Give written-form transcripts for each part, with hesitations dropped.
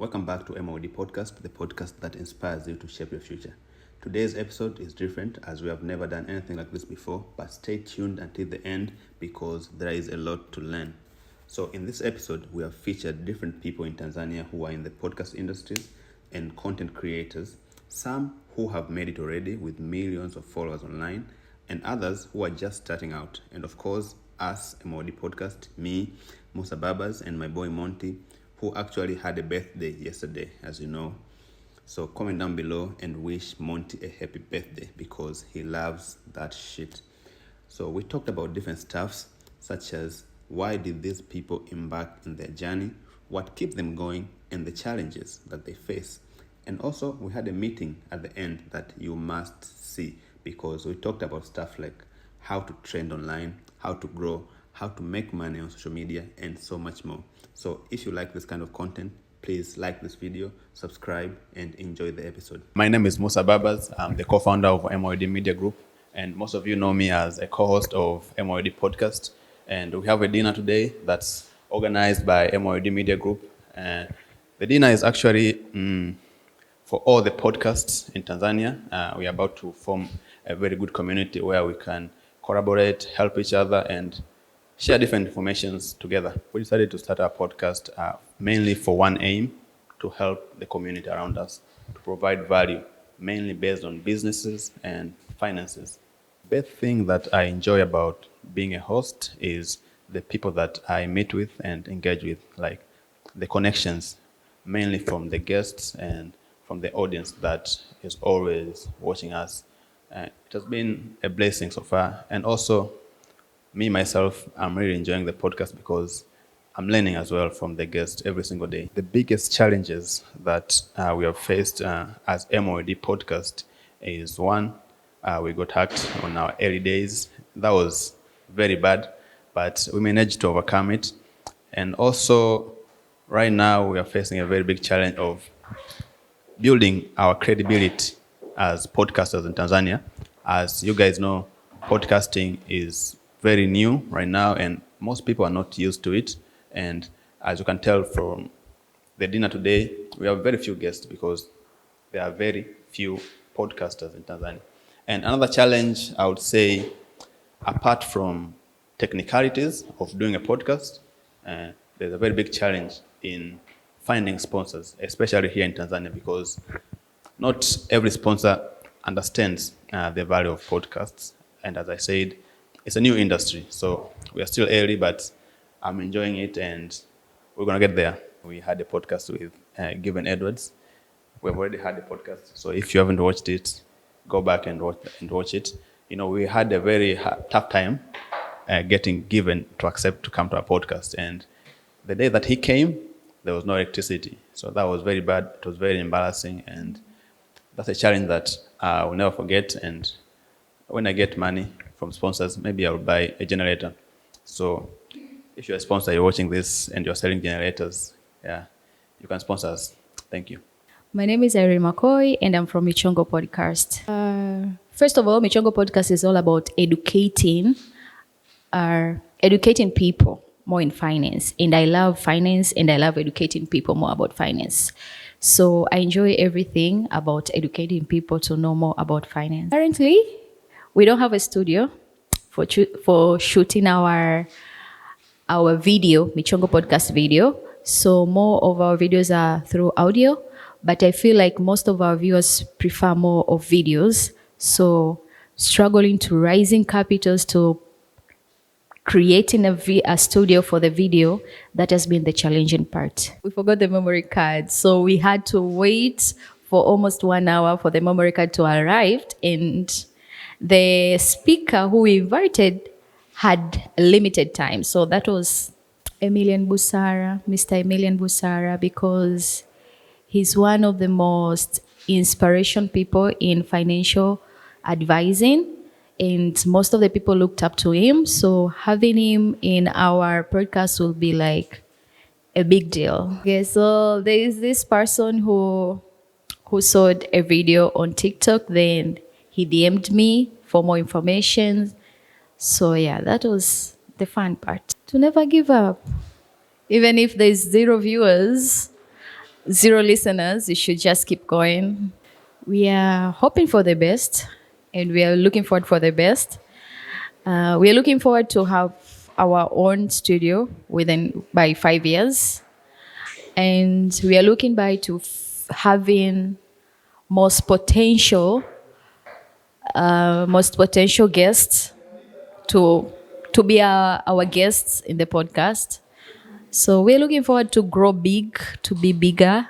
Welcome back to MYOD Podcast, the podcast that inspires you to shape your future. Today's episode is different as we have never done anything like this before, but stay tuned until the end because there is a lot to learn. So in this episode, we have featured different people in Tanzania who are in the podcast industries and content creators, some who have made it already with millions of followers online, and others who are just starting out. And of course, us, MYOD Podcast, me, Mussa Babas and my boy Montey, who actually had a birthday yesterday, as you know. So comment down below and wish Montey a happy birthday because he loves that shit. So we talked about different stuffs such as why did these people embark in their journey, what kept them going, and the challenges that they face. And also we had a meeting at the end that you must see because we talked about stuff like how to trend online, how to grow, how to make money on social media, and so much more. So if you like this kind of content, please like this video, subscribe, and enjoy the episode. My name is Mussa Babas. I'm the co-founder of MYOD Media Group, and most of you know me as a co-host of MYOD Podcast. And we have a dinner today that's organized by MYOD Media Group. And the dinner is actually for all the podcasts in Tanzania. We are about to form a very good community where we can collaborate, help each other, and share different informations together. We decided to start our podcast mainly for one aim, to help the community around us, to provide value, mainly based on businesses and finances. The best thing that I enjoy about being a host is the people that I meet with and engage with, like the connections, mainly from the guests and from the audience that is always watching us. It has been a blessing so far, and also me, myself, I'm really enjoying the podcast because I'm learning as well from the guests every single day. The biggest challenges that we have faced as MYOD Podcast is one, we got hacked on our early days. That was very bad, but we managed to overcome it. And also, right now, we are facing a very big challenge of building our credibility as podcasters in Tanzania. As you guys know, podcasting is very new right now, and most people are not used to it. And as you can tell from the dinner today, we have very few guests because there are very few podcasters in Tanzania. And another challenge, I would say, apart from technicalities of doing a podcast, there's a very big challenge in finding sponsors, especially here in Tanzania, because not every sponsor understands the value of podcasts. And as I said, it's a new industry, so we are still early, but I'm enjoying it, and we're going to get there. We had a podcast with Given Edwards. We've already had a podcast, so if you haven't watched it, go back and watch it. You know, we had a very tough time getting Given to accept to come to our podcast, and the day that he came, there was no electricity, so that was very bad. It was very embarrassing, and that's a challenge that I will never forget. And when I get money from sponsors, maybe I'll buy a generator. So if you're a sponsor, you're watching this and you're selling generators, you can sponsor us. Thank you. My name is Irene McCoy and I'm from Michongo Podcast. First of all, Michongo Podcast is all about educating people more in finance. And I love finance and I love educating people more about finance. So I enjoy everything about educating people to know more about finance. Currently, we don't have a studio for shooting our video, Michongo Podcast video. So more of our videos are through audio, but I feel like most of our viewers prefer more of videos. So struggling to raising capitals to creating a studio for the video, that has been the challenging part. We forgot the memory card, so we had to wait for almost 1 hour for the memory card to arrive, and the speaker who we invited had a limited time. So that was Mr. Emilian Busara, because he's one of the most inspirational people in financial advising, and most of the people looked up to him. So having him in our podcast will be like a big deal. Okay, so there is this person who saw a video on TikTok, then he DM'd me for more information. So yeah, that was the fun part. To never give up. Even if there's 0 viewers, 0 listeners, you should just keep going. We are hoping for the best, and we are looking forward for the best. We are looking forward to have our own studio by 5 years, and we are looking by to having most potential guests to be our guests in the podcast. So we're looking forward to grow big, to be bigger,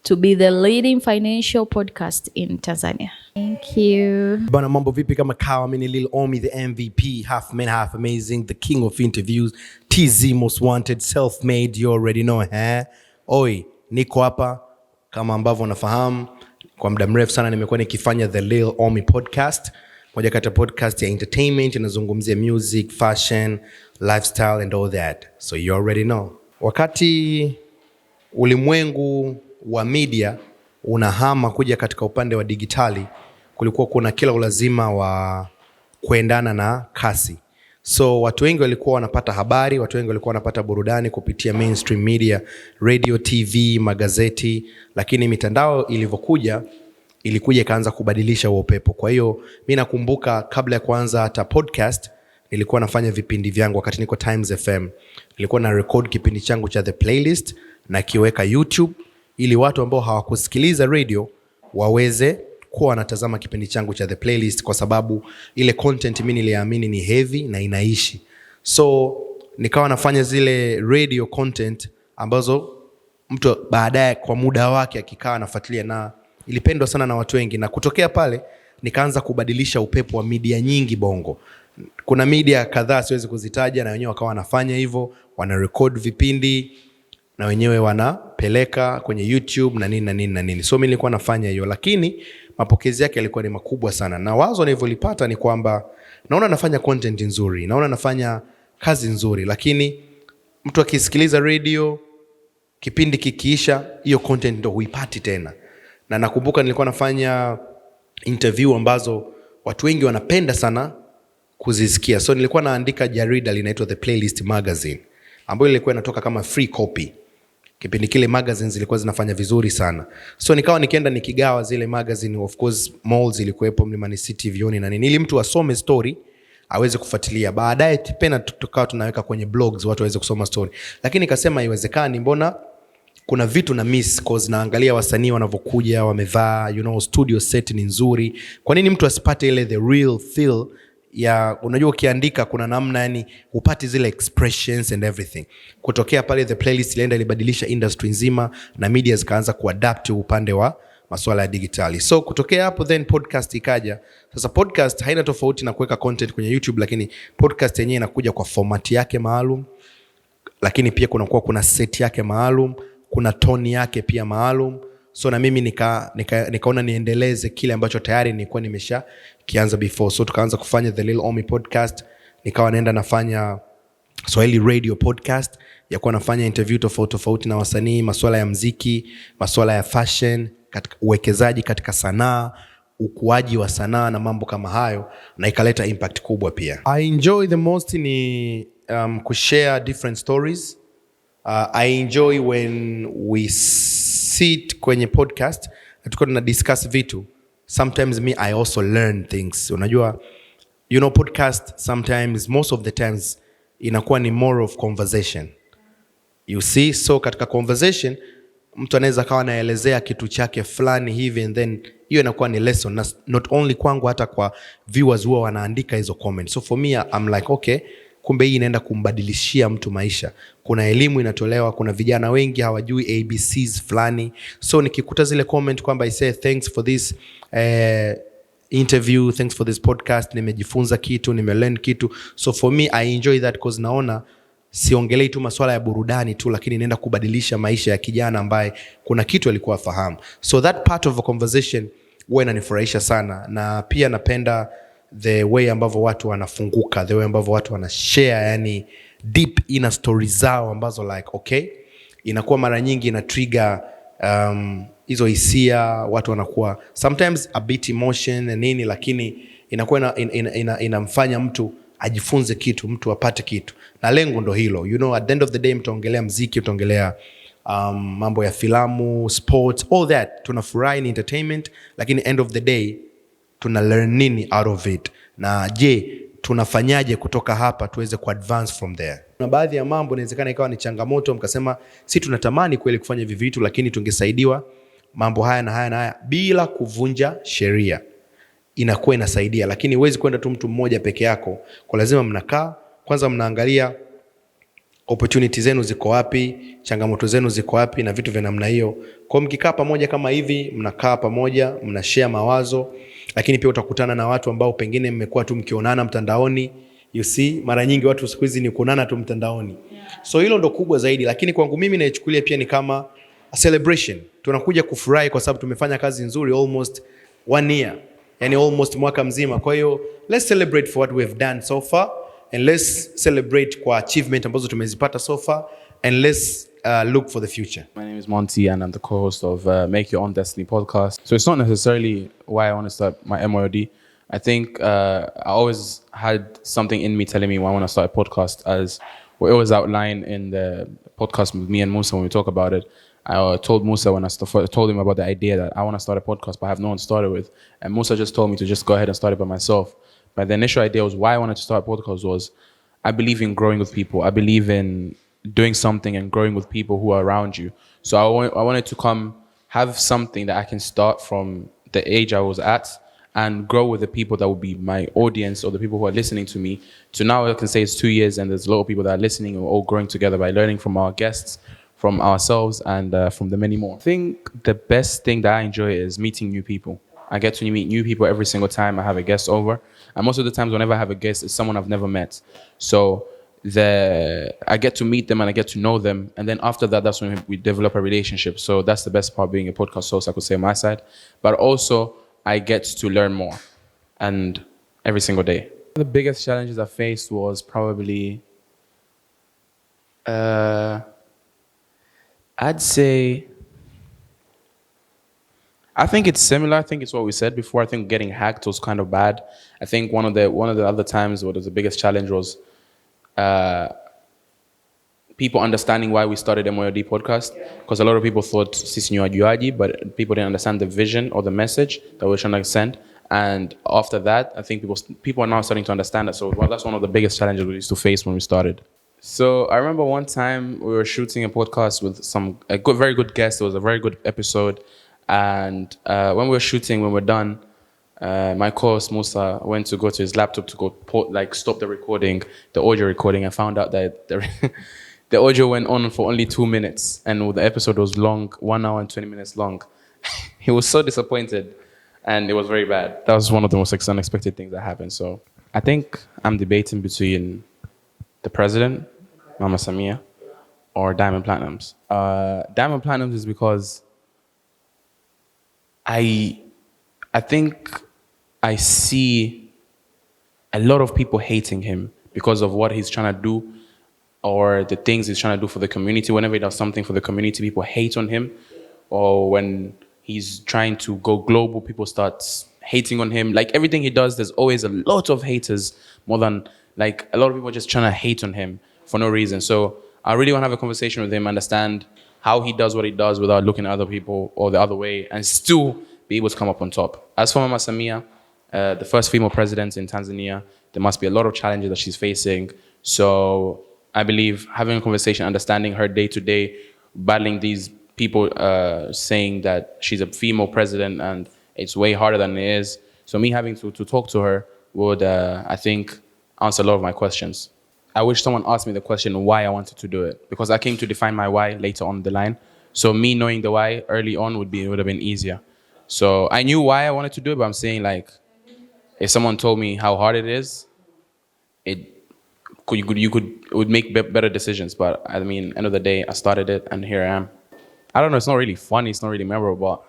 to be the leading financial podcast in Tanzania. Thank you. Bana mambo vipi kama kawa, mimi ni Lil Ommy, the MVP, half man, half amazing, the king of interviews, TZ most wanted, self-made, you already know, Oi, niko hapa kama ambavyo unafahamu. Kwa muda mrefu sana nimekuwa nikifanya the Lil Ommy Podcast, moja kati ya podcast ya entertainment inazungumzia music, fashion, lifestyle and all that. So you already know. Wakati ulimwengu wa media unahama kuja katika upande wa digitali, kulikuwa kuna kila ulazima wa kuendana na kasi. So watu wengi walikuwa wanapata habari, watu wengi walikuwa wanapata burudani kupitia mainstream media, radio, TV, magazeti, lakini mitandao ilivyokuja ilikuja ikaanza kubadilisha huo upepo. Kwa hiyo mimi nakumbuka kabla ya kuanza hata podcast nilikuwa nafanya vipindi vyangu wakati niko Times FM. Nilikuwa na record kipindi changu cha The Playlist na kiweka YouTube ili watu ambao hawakusikiliza radio waweze kuwa wanatazama kipindi changu cha The Playlist, kwa sababu ile content mimi niliamini ni heavy na inaishi. So nikawa nafanya zile radio content ambazo mtu baadaye kwa muda wake akikaa anafuatilia, na ilipendwa sana na watu wengi, na kutokea pale nikaanza kubadilisha upepo wa media nyingi Bongo. Kuna media kadhaa siwezi kuzitaja, na wenyewe wakawa wanafanya hivyo, wana record vipindi na wenyewe wanapeleka kwenye YouTube na nini. So mimi nilikuwa nafanya hiyo, lakini mapokezi yake yalikuwa ni makubwa sana. Na wazo nilivyolipata ni kwamba naona nafanya content nzuri, naona nafanya kazi nzuri, lakini mtu akisikiliza radio kipindi kikiisha hiyo content ndio huipati tena. Na nakumbuka nilikuwa nafanya interview ambazo watu wengi wanapenda sana kuzisikia. So nilikuwa naandika jarida linaitwa The Playlist Magazine, ambayo ilikuwa inatoka kama free copy. Kipindi kile magazines zilikuwa zinafanya vizuri sana. So nikawa nikienda nikigawa zile magazine, of course malls ilikuwepo, Mlimani City, Vioni na nini, ili mtu asome story aweze kufuatilia. Baadaye tena tukawa tunaweka kwenye blogs watu waweze kusoma story. Lakini nikasema haiwezekani, mbona kuna vitu na miss, cause naangalia wasanii wanavyokuja wamevaa, studio set ni nzuri. Kwa nini mtu asipate ile the real feel ya, unajua ukiandika kuna namna yani upate zile expressions and everything. Kutokea pale The Playlist ilienda ilibadilisha industry nzima, na media zikaanza kuadapt upande wa masuala ya digitali. So kutokea hapo then podcast ikaja. Sasa podcast haina tofauti na kuweka content kwenye YouTube, lakini podcast yenyewe inakuja kwa format yake maalum, lakini pia kuna set yake maalum, kuna tone yake pia maalum. So na mimi nikaona niendeleze kile ambacho tayari nilikuwa nimesha kianza before. So tukaanza kufanya the Lil Ommy Podcast, nikawa naenda nafanya Swahili radio podcast, yakuwa nafanya interview tofauti na wasanii, masuala ya muziki, masuala ya fashion, katika uwekezaji katika sanaa, ukuaji wa sanaa na mambo kama hayo, na ikaleta impact kubwa pia. I enjoy the most ni kushare different stories. I enjoy when we sit kwenye podcast na tuko na discuss vitu. Sometimes I also learn things. Unajua, podcast sometimes, most of the times inakuwa ni more of conversation. You see, so katika conversation mtu anaweza kawa anaelezea kitu chake fulani hivi, and then hiyo inakuwa ni lesson, not only kwangu, hata kwa viewers huwa wanaandika hizo comments. So for me I'm like, okay, kumbe hii inaenda kumbadilishia mtu maisha. Kuna elimu inatolewa, kuna vijana wengi hawajui ABCs fulani. So nikikuta zile comment kwamba I say thanks for this interview, thanks for this podcast, nimejifunza kitu, nimelearn kitu. So for me I enjoy that, because naona siongelei tu masuala ya burudani tu, lakini naenda kubadilisha maisha ya kijana ambaye kuna kitu alikuwa afahamu. So that part of a conversation huwa inanifurahisha sana, na pia napenda the way ambavyo watu wanafunguka, the way ambavyo watu wanashare yani deep inner stories zao, ambazo like okay, inakuwa mara nyingi ina trigger hizo hisia, watu wanakuwa sometimes a bit emotion na nini, lakini inakuwa inamfanya mtu ajifunze kitu, mtu apate kitu, na lengo ndo hilo. At the end of the day mtaongelea muziki, mtaongelea mambo ya filamu, sports, all that. Tunafurahi ni entertainment, lakini end of the day tuna learn nini out of it, na je tunafanyaje kutoka hapa tuweze kuadvance from there. Na baadhi ya mambo inawezekana ikawa ni changamoto, mkasema si tunatamani kweli kufanya hivi vitu, lakini tungesaidiwa mambo haya na haya na haya bila kuvunja sheria, inakuwa inasaidia. Lakini huwezi kwenda tu mtu mmoja peke yako, kwa lazima mnakaa kwanza, mnaangalia opportunity zenu ziko wapi, changamoto zenu ziko wapi na vitu vya namna hiyo. Kwa mkikaa pamoja kama hivi, mnakaa pamoja, mnashare mawazo, lakini pia utakutana na watu ambao pengine mmekuwa tu mkionana mtandaoni. You see, mara nyingi watu siku hizi ni kuonana tu mtandaoni. So hilo ndo kubwa zaidi, lakini kwangu mimi naichukulia pia ni kama a celebration. Tunakuja kufurahi kwa sababu tumefanya kazi nzuri almost 1 year. Yani almost mwaka mzima. Kwa hiyo let's celebrate for what we have done so far, and let's celebrate kwa achievement ambazo tumezipata so far, and let's look for the future. My name is Montey, and I'm the co-host of Make Your Own Destiny podcast. So it's not necessarily why I want to start my MYOD. I think I always had something in me telling me why I want to start a podcast, as we always outline in the podcast with me and Mussa when we talk about it. I told Mussa when I told him about the idea that I want to start a podcast, but I have no one to start it with. And Mussa just told me to just go ahead and start it by myself. But the initial idea was why I wanted to start a podcast was I believe in growing with people. I believe in doing something and growing with people who are around you. So I wanted to come have something that I can start from the age I was at and grow with the people that will be my audience or the people who are listening to me. So now I can say it's 2 years and there's a lot of people that are listening and we're all growing together by learning from our guests, from ourselves, and from the many more. I think the best thing that I enjoy is meeting new people. I get to meet new people every single time I have a guest over. And most of the times whenever I have a guest, it's someone I've never met. So I get to meet them and I get to know them. And then after that, that's when we develop a relationship. So that's the best part being a podcast host, I could say on my side. But also, I get to learn more, and every single day. The biggest challenges I faced was probably, I'd say, I think it's similar. I think it's what we said before. I think getting hacked was kind of bad. I think one of the other times what was the biggest challenge was people understanding why we started MYOD Podcast, because a lot of people thought sisi ni wajuaji, but people didn't understand the vision or the message that we're trying to send. And after that, I think people are now starting to understand that. So that's one of the biggest challenges we used to face when we started. So I remember one time we were shooting a podcast with very good guest. It was a very good episode. And when we were shooting, when we're done, my co-host Mussa went to go to his laptop to go stop the recording, the audio recording, and found out that the audio went on for only 2 minutes, and the episode was long, 1 hour and 20 minutes long. He was so disappointed, and it was very bad. That was one of the most unexpected things that happened. So I think I'm debating between the president, Mama Samia, or Diamond Platinums. Diamond Platinums is because I think I see a lot of people hating him because of what he's trying to do or the things he's trying to do for the community. Whenever he does something for the community, people hate on him. Or when he's trying to go global, people start hating on him. Like everything he does, there's always a lot of haters, more than like a lot of people just trying to hate on him for no reason. So I really want to have a conversation with him, understand how he does what he does without looking at other people or the other way, and still be able to come up on top. As for Mama Samia, the first female president in Tanzania, there must be a lot of challenges that she's facing. So I believe having a conversation, understanding her day-to-day, battling these people saying that she's a female president and it's way harder than it is. So me having to talk to her would, I think, answer a lot of my questions. I wish someone asked me the question why I wanted to do it, because I came to define my why later on the line. So me knowing the why early on would have been easier. So I knew why I wanted to do it, but I'm saying like, if someone told me how hard it is, it would make better decisions. But I mean, end of the day, I started it and here I am. I don't know, it's not really funny, it's not really memorable,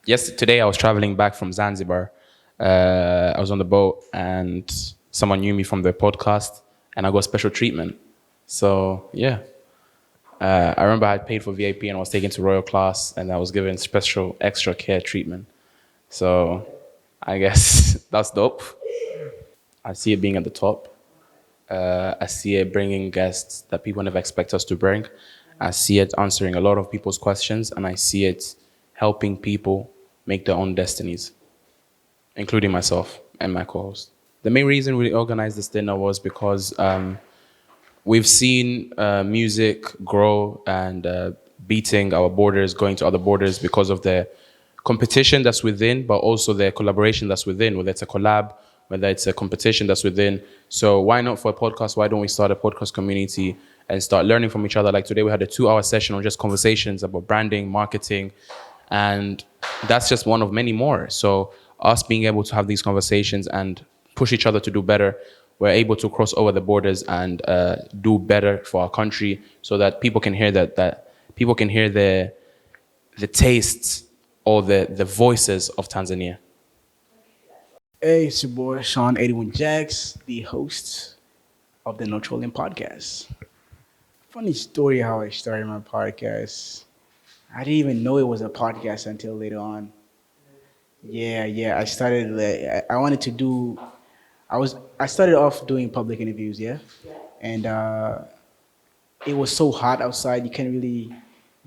but today I was traveling back from Zanzibar. I was on the boat and someone knew me from the podcast and I got special treatment. So yeah, I remember I had paid for VIP and I was taken to Royal Class and I was given special extra care treatment. So I guess that's dope. I see it being at the top. I see it bringing guests that people never expect us to bring. I see it answering a lot of people's questions, and I see it helping people make their own destinies, including myself and my co-host. The main reason we organized this dinner was because we've seen music grow and beating our borders, going to other borders because of the competition that's within, but also the collaboration that's within, whether it's a collab, whether it's a competition that's within. So why not for a podcast? Why don't we start a podcast community and start learning from each other? Like today we had a 2-hour session on just conversations about branding, marketing, and that's just one of many more. So us being able to have these conversations and push each other to do better, we're able to cross over the borders and do better for our country, so that people can hear that people can hear the tastes or the voices of Tanzania. Hey, it's your boy Sean 81 Jax, the host of the No Trolling Podcast. Funny story how I started my podcast. I didn't even know it was a podcast until later on. Yeah. I started. I wanted to do. I started off doing public interviews. Yeah, and it was so hot outside. You can't really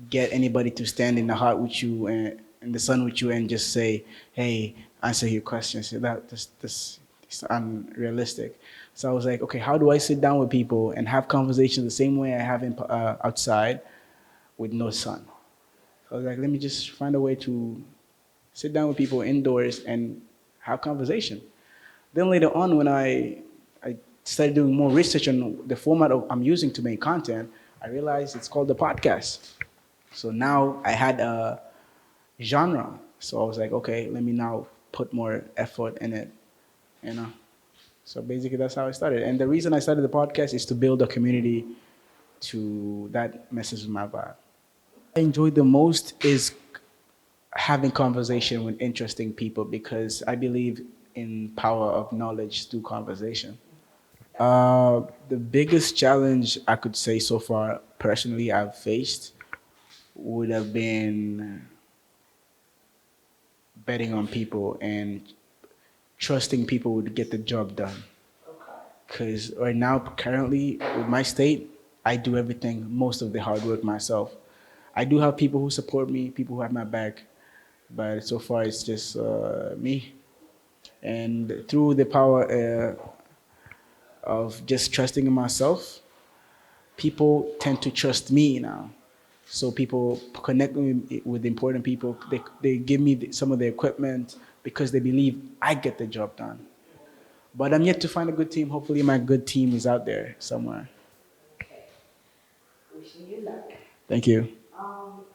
get anybody to stand in the hot with you and in the sun with you and just say, "Hey, answer your questions." This it's unrealistic. So I was like, okay, how do I sit down with people and have conversations the same way I have outside with no sun? So I was like, let me just find a way to sit down with people indoors and have conversation. Then later on, when I started doing more research on the format I'm using to make content, I realized it's called the podcast. So now I had a genre. So I was like, okay, let me now put more effort in it, you know. So basically that's how I started. And the reason I started the podcast is to build a community that messes with my vibe. I enjoy the most is having conversation with interesting people, because I believe in power of knowledge through conversation. The biggest challenge I could say so far personally I've faced would have been betting on people and trusting people would get the job done. Because right now, currently, with my state, I do everything, most of the hard work myself. I do have people who support me, people who have my back, but so far it's just me. And through the power of just trusting in myself, people tend to trust me now. So people connect me with important people. They give me some of the equipment because they believe I get the job done. But I'm yet to find a good team. Hopefully my good team is out there somewhere. Okay. Wishing you luck. Thank you.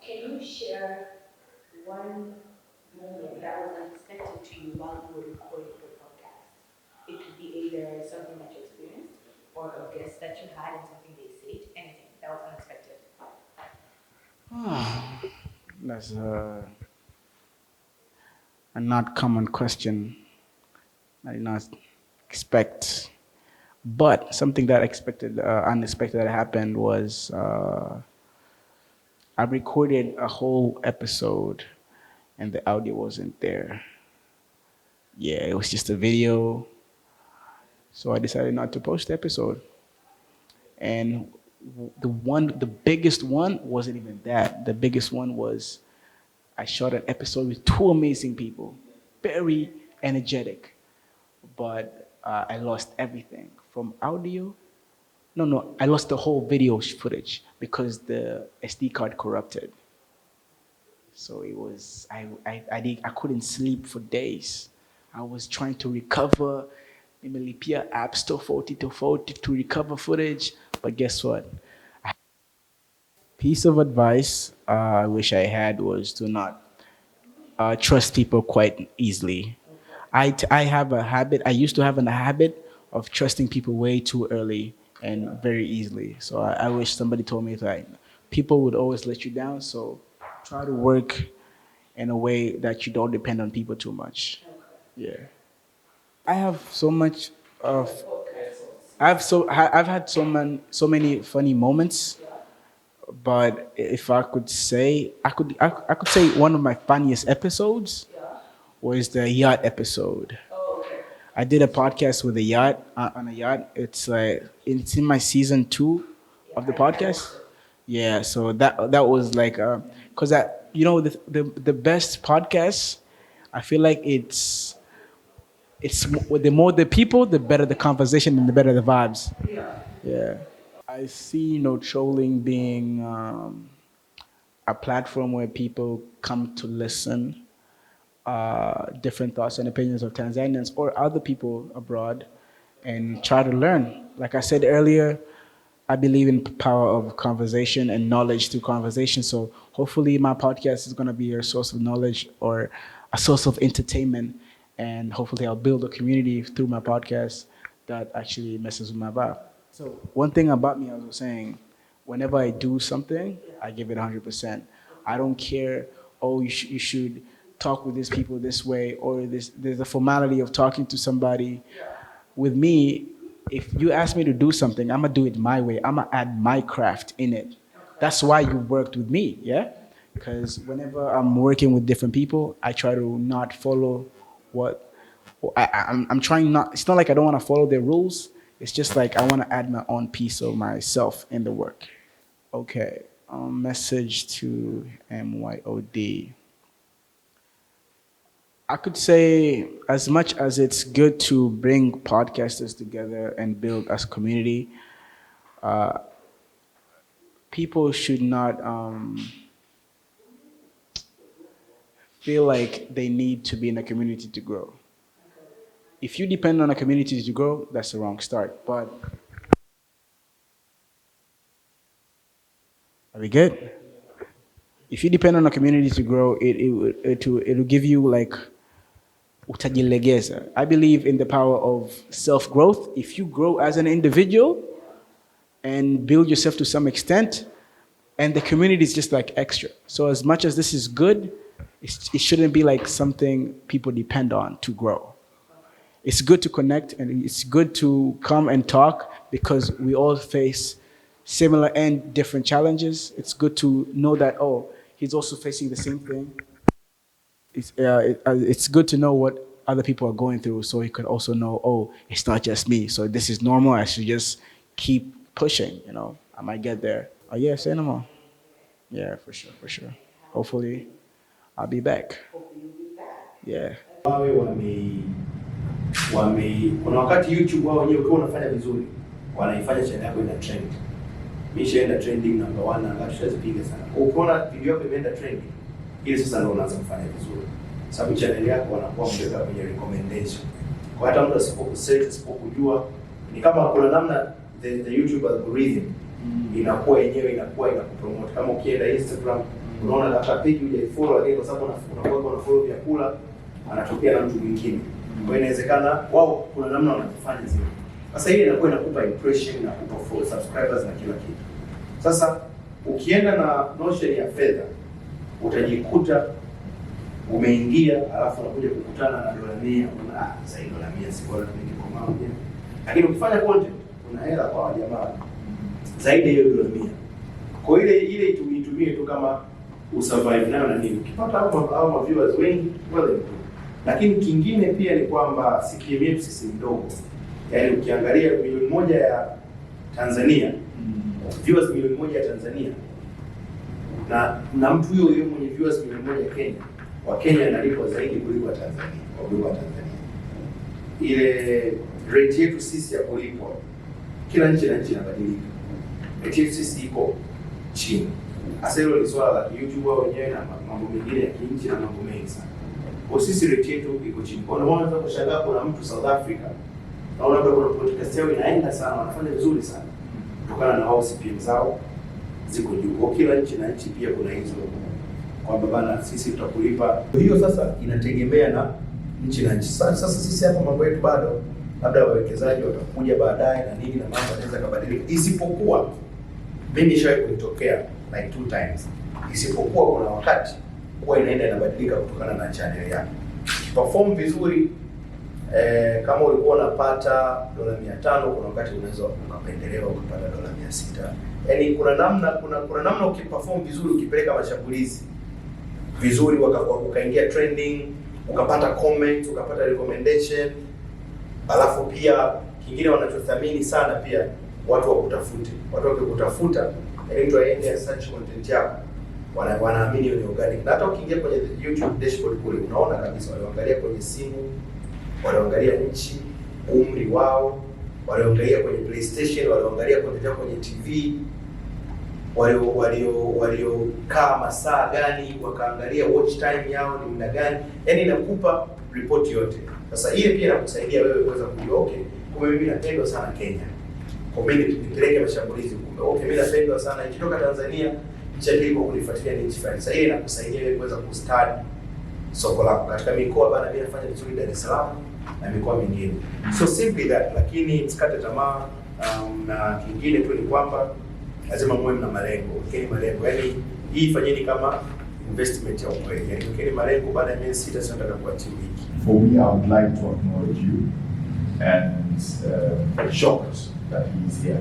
Can you share one moment that was unexpected to you while you were recording the podcast? It could be either something that you experienced or a guest that you had and something they said, anything that was unexpected. That's a not common question. I did not expect. But something that unexpected that happened was I recorded a whole episode and the audio wasn't there. Yeah, it was just a video. So I decided not to post the episode. And the biggest one wasn't even that. The biggest one was I shot an episode with two amazing people, very energetic, but I lost everything from audio. No, I lost the whole video footage because the SD card corrupted. So it was I couldn't sleep for days. I was trying to recover. Nimelipia apps to recover footage, but guess what? Piece of advice I wish I had was to not trust people quite easily. I have a habit. I used to have a habit of trusting people way too early and very easily. So I wish somebody told me that people would always let you down. So try to work in a way that you don't depend on people too much. Yeah. I have so much of. I've had so many funny moments, but if I could say, I could say one of my funniest episodes was the yacht episode. I did a podcast with a yacht on a yacht. It's in my season 2 of the podcast. Yeah, so that was like, cause that, you know, the best podcasts, I feel like the more the people, the better the conversation and the better the vibes. Yeah, I see, you know, trolling being a platform where people come to listen different thoughts and opinions of Tanzanians or other people abroad and try to learn. Like I said earlier, I believe in power of conversation and knowledge through conversation. So hopefully my podcast is going to be a source of knowledge or a source of entertainment. And hopefully I'll build a community through my podcast that actually messes with my vibe. So one thing about me, I was saying, whenever I do something, I give it 100%. I don't care, oh, you should talk with these people this way, or there's a formality of talking to somebody. With me, if you ask me to do something, I'm gonna do it my way. I'm gonna add my craft in it. That's why you worked with me, yeah? Because whenever I'm working with different people, I try to not follow what I'm trying not. It's not like I don't want to follow their rules. It's just like I want to add my own piece of myself in the work. Okay, message to MYOD. I could say, as much as it's good to bring podcasters together and build as a community, people should not feel like they need to be in a community to grow. If you depend on a community to grow, that's the wrong start. But are we good? If you depend on a community to grow, it'll give you like utajilegeza. I believe in the power of self-growth. If you grow as an individual and build yourself to some extent, and the community is just like extra. So as much as this is good, it shouldn't be like something people depend on to grow. It's good to connect and it's good to come and talk because we all face similar and different challenges. It's good to know that, oh, he's also facing the same thing. It's good to know what other people are going through so he could also know, oh, it's not just me. So this is normal. I should just keep pushing, you know. I might get there. Oh, yeah, say no more. Yeah, for sure. Hopefully, I'll be back. Yeah. Kuna wakati YouTube wao wenyewe ukiwa unafanya vizuri, wanaifanya channel yako ina trend. Mishaenda trending number 1 na ngatushazipiga sana. Ukiona video yako imeenda trending, ile sasa ndio unaanza kufanya vizuri. Sababu channel yako wanakuwa mteka kwenye recommendation. Kwa hata mtu asipokusearch, asipokujua, ni kama kuna namna the YouTube algorithm inakuwa yenyewe inakupromote. Kama ukienda Instagram, unaona hata page hujaifollow, lakini kwa sababu unakuwa follow vyakula, anatokea na mtu mwingine. Kwa inawezekana wao kuna namna wanafanya zile. Sasa ile inakuwa inakupa impression na kupa subscribers na kila kitu. Sasa ukienda na notion ya fedha, utajikuta umeingia alafu unakuja kukutana na $100, unaona sasa hiyo $100 si bora tuingie kwa moja. Lakini ukifanya content una hela kwa jamaa zaidi ya $100. Kwa ile itumie tu kama usurvive nayo na nini. Ukipata hao viewers wengi wale. Lakini kingine pia ni kwamba CKM yetu sisi ndogo. Yaani ukiangalia milioni 1 ya Tanzania, viewers milioni 1 ya Tanzania, na mtu huyo mwenye viewers milioni 1 ya Kenya, wa Kenya analipwa zaidi kuliko Tanzania. Ile rate yetu sisi ya kulipwa, kila nchi na nchi inabadilika. Rate yetu sisi iko chini. Hasa hilo ni swala la YouTube wao wenyewe na mambo mengine ya kinchi na mambo mengi sana. Kwa sisi rate yetu iko chini. Kwa ndio unaweza kushangaa kuna mtu South Africa na labda kuna podcast yao inaenda sana, wanafanya vizuri sana. Kutokana na wao CPM zao ziko juu. Kwa kila nchi na nchi pia kuna hizo kwamba bana sisi tutakulipa. Hiyo sasa inategemea na nchi na nchi. Sasa sisi hapa mambo yetu bado labda wawekezaji watakuja baadaye na nini na mambo yanaweza kubadilika. Isipokuwa mimi nishawahi kutokea like 2 times. Isipokuwa kuna wakati huwa inaenda inabadilika kutokana na channel yako. Perform vizuri kama ulikuwa unapata $500, kuna wakati unaweza ukapendelewa ukapata $600. Yaani kuna namna ukiperform vizuri, ukipeleka mashambulizi vizuri, ukaingia trending, ukapata comment, ukapata recommendation. Alafu pia kingine wanachothamini sana pia watu wakutafute. Watu wakikutafuta Yaani mtu aende search content yako, wanaamini ni organic. Na hata ukiingia kwenye YouTube dashboard kule unaona kabisa wanaangalia kwenye simu, wanaangalia nchi, umri wao, wanaangalia kwenye PlayStation, wanaangalia content kwenye TV, waliokaa masaa gani, wakaangalia watch time yao ni muda gani. Yaani inakupa report yote. Sasa ile pia inakusaidia wewe kuweza kujua okay, kumbe mimi napendwa sana Kenya. Kwa mimi nipeleke mashambulizi kumbe. Okay, mimi napendwa sana nikitoka Tanzania, nchi ile kwa kunifuatilia ni nchi fulani. Sasa ile inakusaidia wewe kuweza kustudy soko lako katika mikoa bana, mimi nafanya vizuri Dar es Salaam na mikoa mingine. So simply that, lakini msikate tamaa. Na kingine tu ni kwamba lazima muwe mna malengo. Kile malengo, yaani hii fanyeni kama investment ya ukweli. Yaani kile malengo baada ya miezi 6 sasa nataka kuachieve hiki. For me, I would like to acknowledge you and shocked that he is here.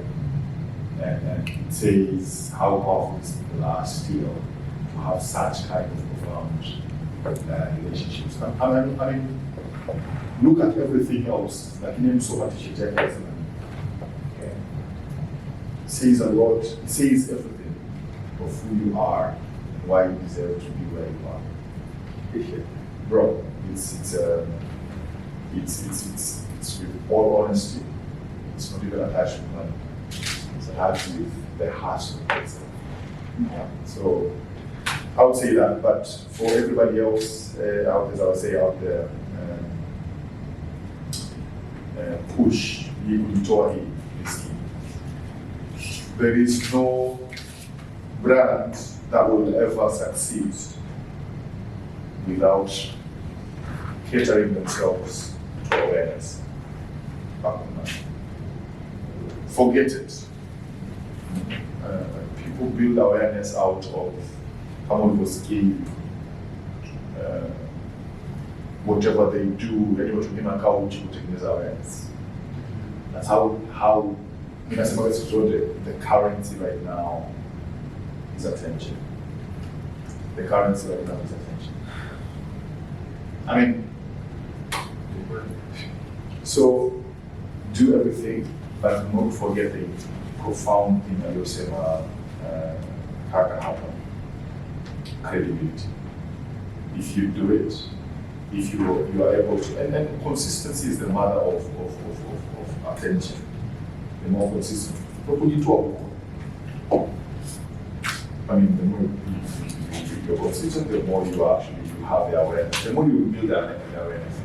And it says how powerful these people are still to have such kind of profound relationships. I mean, look at everything else. Like in Mussa Baba, says a lot. It says everything of who you are and why you deserve to be where you are. Bro, it's with all honesty. It's not even attached to money. It's attached with the heart of the person. So I would say that. But for everybody else out there, I would say out there, push Monteyy is key. There is no brand that will ever succeed without catering themselves to awareness. Forget it. People build awareness out of someone who's gay, whatever they do, anyway, to couch to awareness. That's how the currency right now is attention. The currency right now is attention. I mean, so do everything, but not forget the profound thing that you say can happen. Credibility. If you do it, if you are able to, and then consistency is the mother of attention. The more consistent. I mean, the more you're consistent, the more you have the awareness. The more you build that awareness,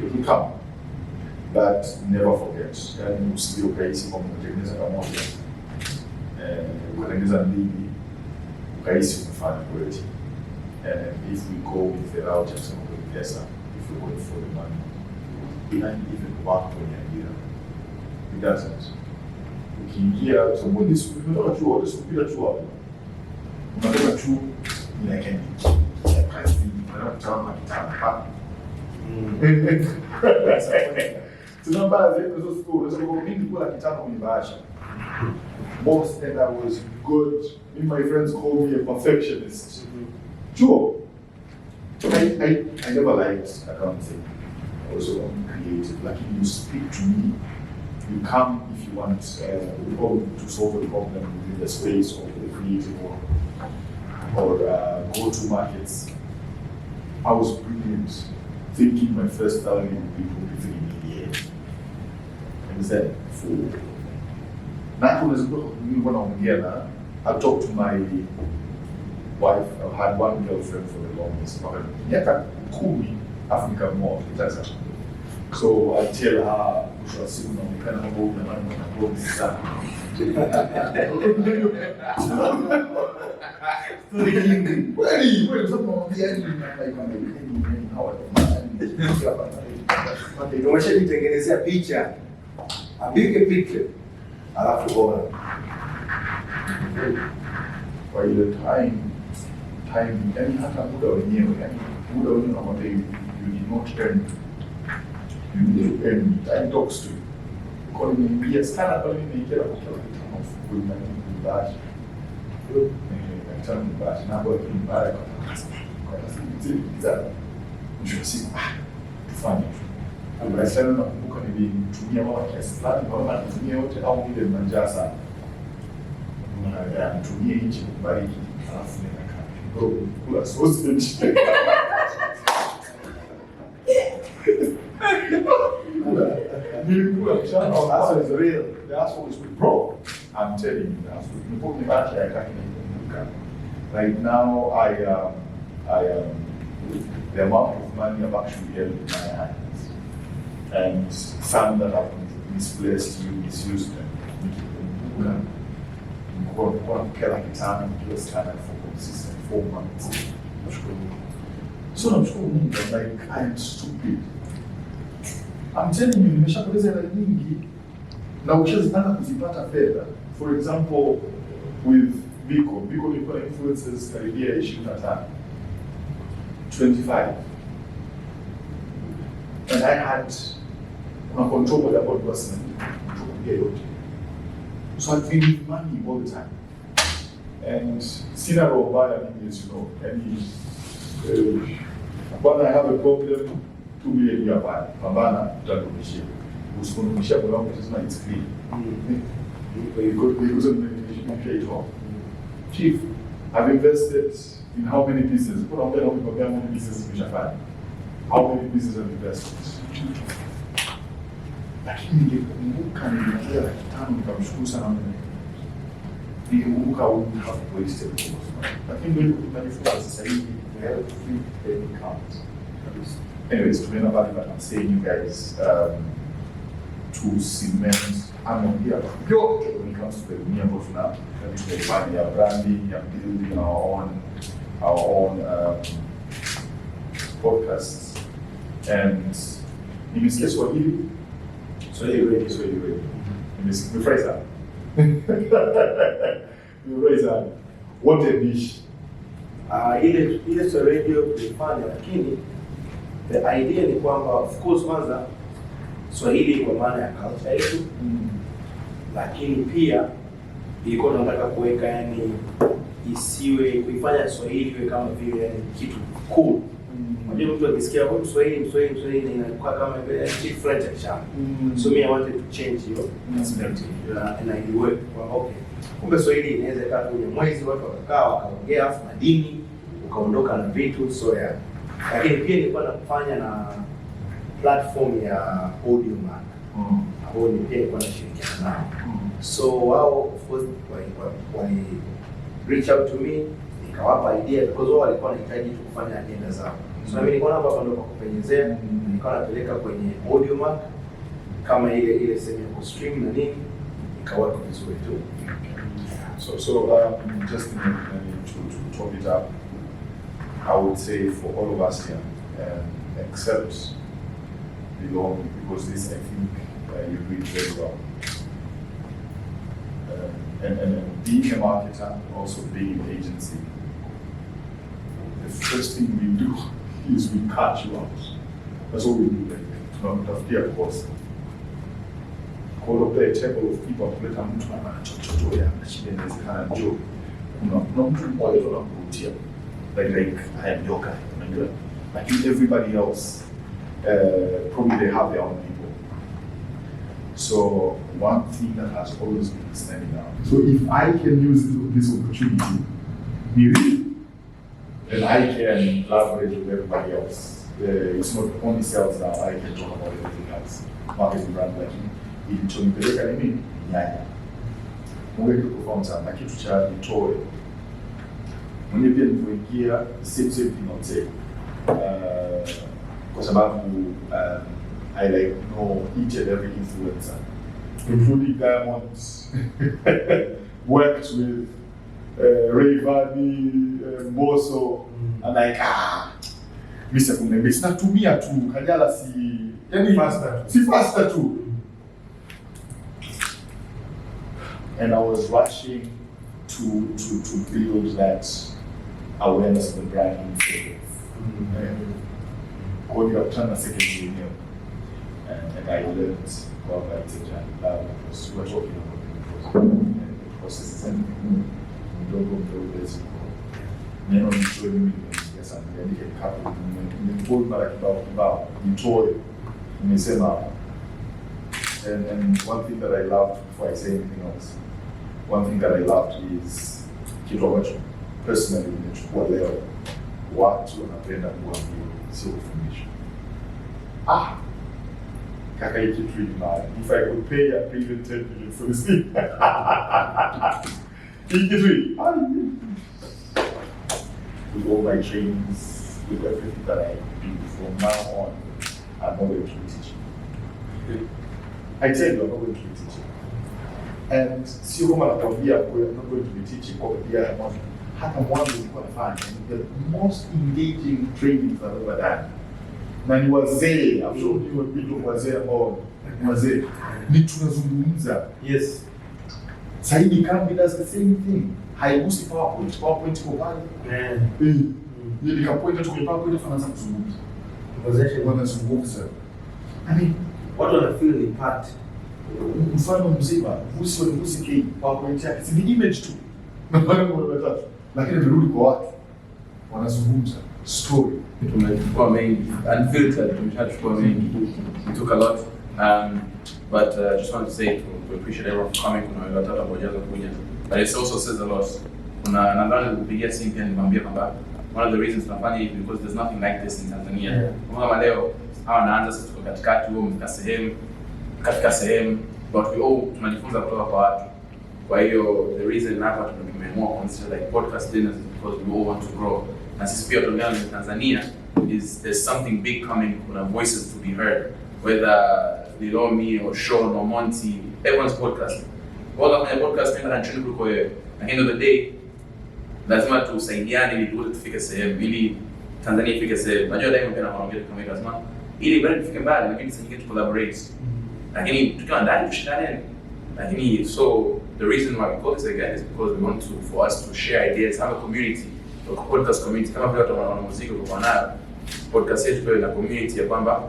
it will come. But never forget, and you still crazy from the techniques and emotions. And if we go with the route of some of the if we're going for the money, we don't even work on the idea. It doesn't. Ukiingia somebody unataka chuo, usipita chuo. Unataka chuo ni like any kazi, unataka kitana. Tunambara zetu hizo school, unasema mimi nilikuwa kitana kwenye bahasha. Most and I was good. My friends call me a perfectionist. Chuo. I never liked accounting. I was creative. Like you speak to me, you come if you want to solve a problem within the space of the creative work or go to markets. I was brilliant, thinking my first salary would be 3 million. And then for I talked to my wife. I had one girlfriend for the longest time. So I tell her, umeshajitengenezea picha, apige picha, alafu bora. Kwa ile time, yani hata muda wenyewe, unakwambia you did not earn. You did earn. Time talks to you. Kwa nimeingia sana pale, nimeingia kwa kila kitu na bash. Nataka bash na kwa kimbara kwa sababu za mshosisi fanya. Ambaye nakumbuka nilitumia mara kiasi fulani kwa maana yote au ile manjasa. mtumie nchi kubariki, alafu nenda kapi. Kula sausage. That's real. That's what is bro. I'm telling you, that's what right now. The amount of money I've actually held in my hands, and some that I've misplaced, misused them. Kila kitano kila sana for consistent 4 months. So I'm like, I am stupid. I'm telling you, nimeshapoteza hela nyingi na ukishazipata kuzipata fedha. For example, with Biko nilikuwa na influencers karibia 25. 25. And I had control about personal control. So I've been with money all the time. And sina roho mbaya mimi, as you know. When I have a problem, 2 million hapa, pambana tutarudishia. Usiponirudishia kwa wangu sasa it's clean. Because of meditation pay it off. Chief, I've invested in how many pieces? How many pieces nimeshafanya? How many pieces have invested? Lakini nikikumbuka nilikia 5 nikamshukuru sana Mungu. Nikikumbuka wouldn't have wasted it. Lakini ndio kunifunza sasa hivi we have to think every count. Anyways, to end up, I'm saying you guys to cement. I'm on here when it comes to the Mia Bofna, we are branding, we are building our own podcasts. And nimesikia Swahili ready. Nimefurahi sana. What a dish. Ile Swahili radio tulifanya, lakini the idea ni kwamba of course kwanza Swahili kwa maana ya culture yetu, lakini pia ilikuwa tunataka kuweka yani isiwe kuifanya Swahili iwe kama vile yani kitu cool. Unajua mtu akisikia Swahili inakuwa kama vile cheap French akishamba. So me I wanted to change your perspective and I work kwa okay. Kumbe Swahili inaweza kaa kwenye mwezi watu wakakaa wakaongea afu madini ukaondoka na vitu so yeah. Lakini pia nilikuwa nakufanya na platform ya audio mark. Ambao ni pia nilikuwa nashirikiana nao. So wao of course wali reach out to me, nikawapa idea because wao walikuwa wanahitaji kufanya agenda zao. So mimi nilikuwa hapa ndo kupenyezea, nilikuwa napeleka kwenye audio mark kama ile sehemu ya stream na nini, ikawa vizuri tu. So just to top it up, I would say for all of us here, except Lil Ommy, because this I think you read very well. And being a marketer, also being an agency, the first thing we do is we cut you out. That's what we do. Tunamtafutia kosa. Kwa a table of people kuleta mtu anachochoto ya shida inawezekana njoo. Kuna mtu mmoja tunamkutia. Like I am your guy. Like everybody else, probably they have their own people. So one thing that has always been standing out. So if I can use this opportunity, then I can collaborate with everybody else. It's not only sales now, I can talk about everything else. Marketing, brand, like ilichonipeleka nini nyanya. Mweke kufahamu sana na kitu cha nitoe. Mwenye pia nilipoingia same thing I'll say. Kwa sababu I like know each and every influencer, including Diamond, worked with Rayvanny, Mbosso, and like Mr. Kunembe, sinatumia tu, Kajala si faster tu. And I was rushing to build that awareness of the brand in going up to the second year, and I learned about that because we were talking about the process and we don't go through this. You know, showing me yes, I'm ready to couple. You told me about you told me, and one thing that I love before I say anything else one thing that I loved is kitu ambacho personally nimechukua leo, watu wanapenda kuambiwa, sio kufundishwa. Kaka, hii kitu ni mbaya. If I could pay a billion, 10 billion for this thing. Hii kitu with all my trainings, with everything that I do from now on, I'm not going to be teaching. I tell you, I'm not going to be teaching. And sio kama nakwambia I'm not going to be teaching kwa pia hata mwanzo nilikuwa nafanya the most engaging trainings I've ever done. Na ni wazee, I'm sure you will be wazee ambao wazee ni tunazungumza. Yes. Saidi Kambi does the same thing. Haigusi PowerPoint kwa pale. Ni kapoint tu kwa PowerPoint tunaanza kuzungumza. Wanazungumza. I mean, Watu wana feel the part. Mfano mzima, Mussa K, PowerPoint yake si ni image tu. Na wale watatu. Lakini nirudi kwa watu. Wanazungumza story. Tumechukua mengi, unfiltered, tumeshachukua mengi. We took a lot. But just want to say we appreciate everyone for coming. Kuna watu watatu ambao kuja. But it also says a lot. Kuna nadhani kupigia simu pia nimwambia kwamba one of the reasons tunafanya hivi because there's nothing like this in Tanzania. Kama leo hawa naanza sasa tuko katikati huo katika sehemu but we all tunajifunza kutoka kwa watu. Kwa hiyo the reason hapa tumeamua kuanzisha like podcast dinners is because we all want to grow. Na sisi pia tunaona in Tanzania is there's something big coming, kuna voices to be heard, whether Lil Ommy or Sean or Montey, everyone's podcast. Wala kwenye podcast nenda nchini kuliko wewe. At the end of the day lazima tusaidiane ili tufike sehemu, ili Tanzania ifike sehemu. Najua daima pia naongea kama hivi lazima ili brand ifike mbali, lakini sisi tu collaborate. Lakini tukiwa ndani tushindane. Lakini so the reason why we call this again is because we want for us to share ideas, have a community, a podcast community. Kama vile watu wana muziki kwa nayo podcast yetu pia ina community ya kwamba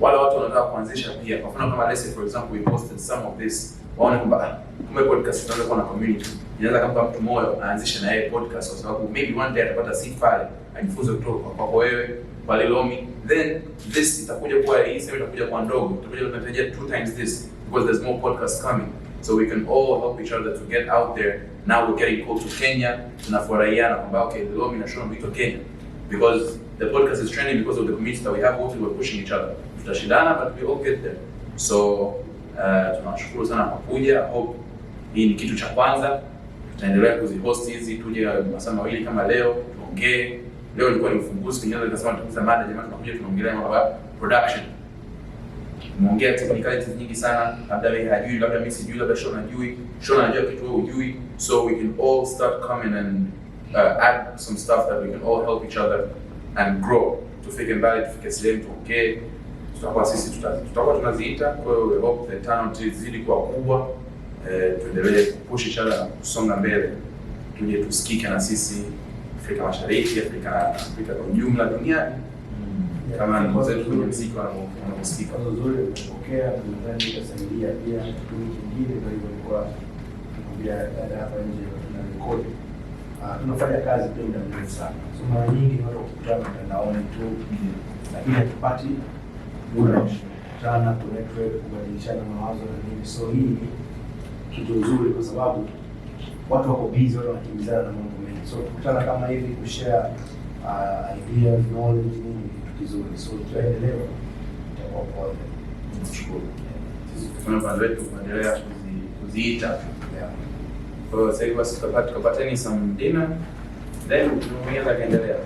wale watu wanataka kuanzisha pia. Kwa mfano kama let's say for example we posted some of this, waone kwamba kama podcast tunaweza kuwa na community. Inaweza kama mtu mmoja aanzishe na yeye podcast kwa sababu maybe one day atapata seed pale, ajifunze kutoka kwa wewe, kwa Lil Ommy. Then this itakuja kuwa hii sasa itakuja kuwa ndogo. Tutakuja kutarajia 2 times this because there's more podcasts coming. So we can all help each other to get out there. Now we're getting called to Kenya. Tunafurahiana kwamba okay, Lil Ommy na Sean to Kenya because the podcast is trending because of the community that we have. Also, we're pushing each other. Tutashindana but we all get there. So tunashukuru sana kwa kuja. I hope hii ni kitu cha kwanza. Tutaendelea kuzihost hizi tuje masaa mawili kama leo tuongee. Leo ilikuwa ni ufunguzi, kinyaza nikasema tukiza mada jamani tunakuja tunaongelea mambo ya production. Tumeongea technicalities nyingi sana, labda wewe hajui, labda mimi sijui, labda Sean hajui, Sean anajua kitu wewe hujui. So we can all start coming and add some stuff that we can all help each other and grow. Tufike mbali, tufike sehemu tuongee. Tutakuwa sisi tutakuwa tunaziita, kwa hiyo we hope the talent izidi kuwa kubwa. Tuendelee kupush each other na kusonga mbele. Tuje tusikike na sisi Afrika Mashariki, Afrika kwa ujumla duniani. Kama ni mwanzo kwenye muziki wanaosikika. Nzuri kupokea nadhani itasaidia pia kitu kingine kwa hivyo ilikuwa tunaambia dada hapa nje tuna record. Tunafanya kazi pia muda mrefu sana. So mara nyingi watu kukutana mtandaoni tu lakini hatupati muda sana ku network kubadilishana mawazo na nini. So hii kitu nzuri kwa sababu watu wako busy, watu wanakimbizana na mambo mengi. So kukutana kama hivi kushare ideas, knowledge ni kizuri. So tuendelee kwa poa. Tunashukuru. Sisi tunafanya wetu kuendelea kuziita. Kwa hiyo sasa basi tukapateni some dinner then tunaweza kuendelea.